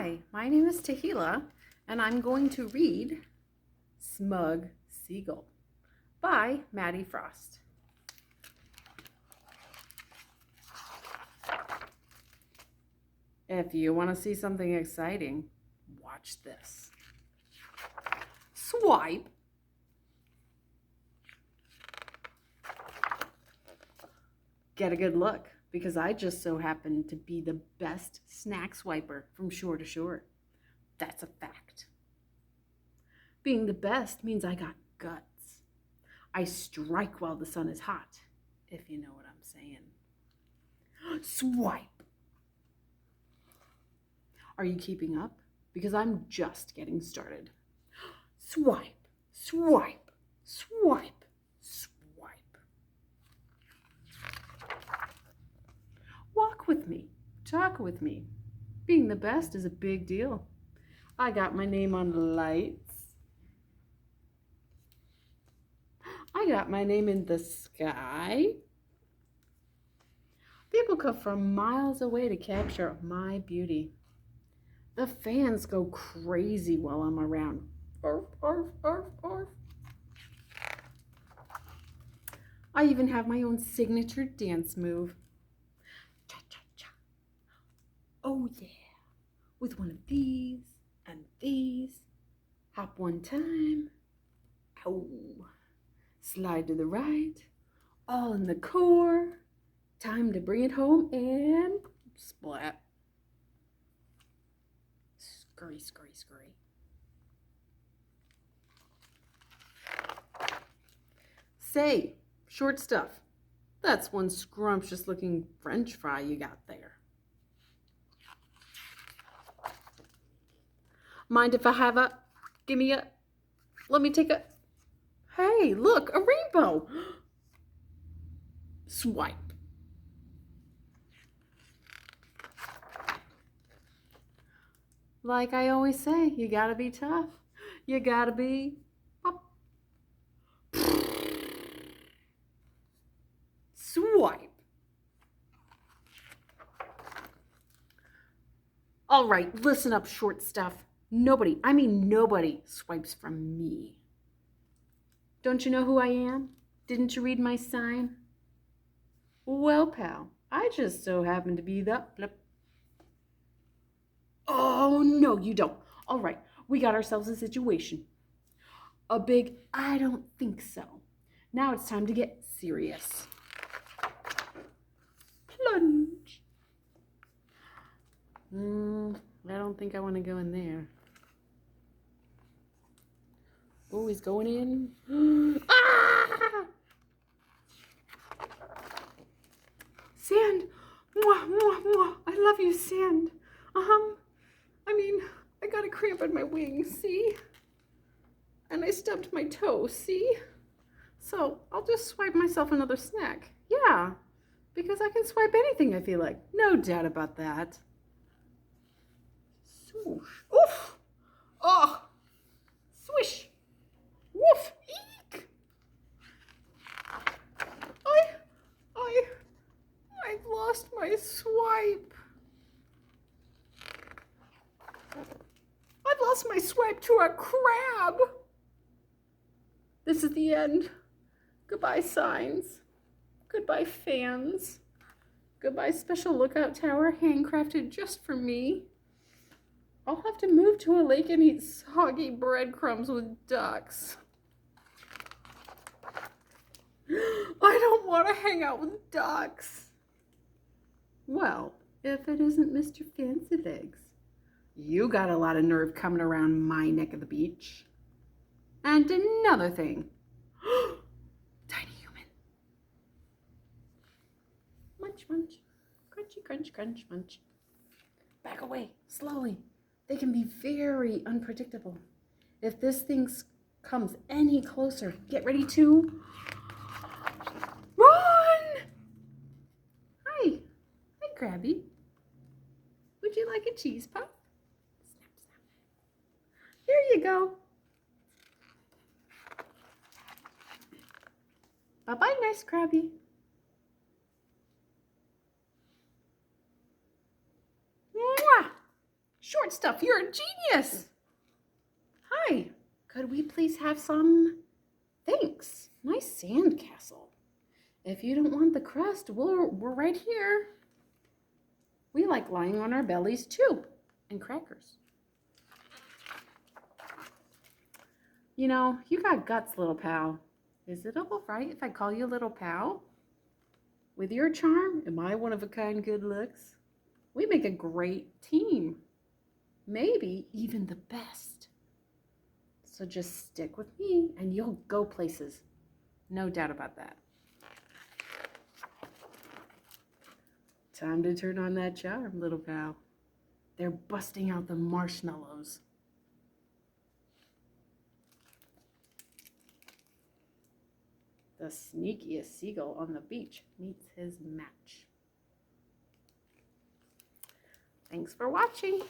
Hi, my name is Tahila, and I'm going to read Smug Seagull by Maddie Frost. If you want to see something exciting, watch this. Swipe. Get a good look, because I just so happen to be the best snack swiper from shore to shore. That's a fact. Being the best means I got guts. I strike while the sun is hot, if you know what I'm saying. Swipe. Are you keeping up? Because I'm just getting started. Swipe, swipe, swipe, swipe. Walk with me, talk with me. Being the best is a big deal. I got my name on the lights. I got my name in the sky. People come from miles away to capture my beauty. The fans go crazy while I'm around. Arf, arf, arf, arf. I even have my own signature dance move. Cha-cha-cha. Oh yeah. With one of these and these. Hop one time. Ow. Slide to the right. All in the core. Time to bring it home and splat. Scurry, scurry, scurry. Say, short stuff. That's one scrumptious looking French fry you got there. Mind if I have a, let me take a, hey, look, a rainbow. Swipe. Like I always say, you gotta be tough. You gotta be up. Swipe. All right, listen up, short stuff. Nobody swipes from me. Don't you know who I am? Didn't you read my sign? Well, pal, I just so happen to be the blip. Oh, no, you don't. All right, we got ourselves a situation. A big, I don't think so. Now it's time to get serious. Plunge. I don't think I want to go in there. Oh, he's going in. Ah! Sand. Mwah, mwah, mwah. I love you, sand. I got a cramp in my wing, see? And I stubbed my toe, see? So I'll just swipe myself another snack. Yeah, because I can swipe anything I feel like. No doubt about that. Swoosh. Oof. Oh. Swish. Woof. Eek. I've lost my swipe. I've lost my swipe to a crab. This is the end. Goodbye, signs. Goodbye, fans. Goodbye, special lookout tower handcrafted just for me. I'll have to move to a lake and eat soggy breadcrumbs with ducks. I don't want to hang out with ducks. Well, if it isn't Mr. Fancy Legs. You got a lot of nerve coming around my neck of the beach. And another thing. Tiny human. Munch, munch. Crunchy, crunch, crunch, munch. Back away, slowly. They can be very unpredictable. If this thing comes any closer, get ready to run! Hi. Hi, Krabby. Would you like a cheese puff? Snap, snap. Here you go. Bye-bye, nice Krabby. Mwah! Short stuff, you're a genius. Hi, could we please have some? Thanks. Nice sand castle. If you don't want the crust, we're right here. We like lying on our bellies too, and crackers. You know, you got guts, little pal. Is it all right if I call you little pal? With your charm and my one-of-a-kind good looks, we make a great team. Maybe even the best. So just stick with me and you'll go places. No doubt about that. Time to turn on that charm, little pal. They're busting out the marshmallows. The sneakiest seagull on the beach meets his match. Thanks for watching.